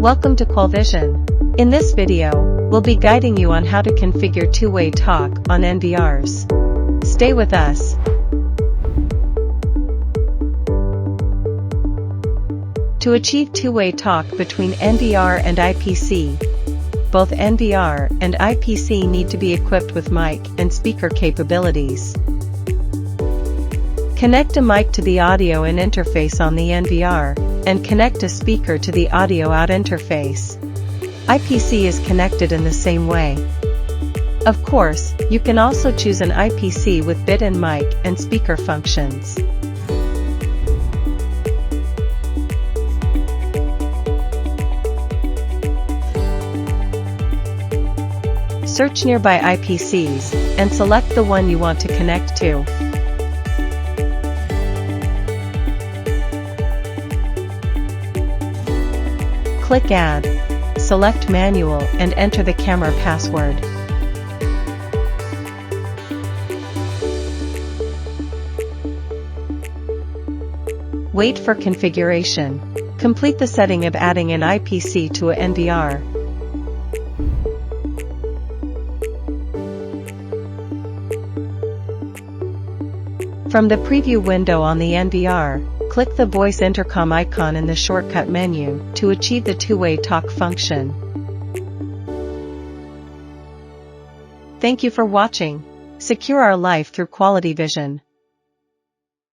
Welcome to Qualvision. In this video, we'll be guiding you on how to configure two-way talk on NVRs. Stay with us. To achieve two-way talk between NVR and IPC, both NVR and IPC need to be equipped with mic and speaker capabilities. Connect a mic to the audio in interface on the NVR, and connect a speaker to the audio out interface. IPC is connected in the same way. Of course, you can also choose an IPC with bit and mic and speaker functions. Search nearby IPCs, and select the one you want to connect to. Click Add, select Manual and enter the camera password. Wait for configuration. Complete the setting of adding an IPC to a NVR. From the preview window on the NVR, click the voice intercom icon in the shortcut menu to achieve the two-way talk function. Thank you for watching. Secure our life through Qualvision.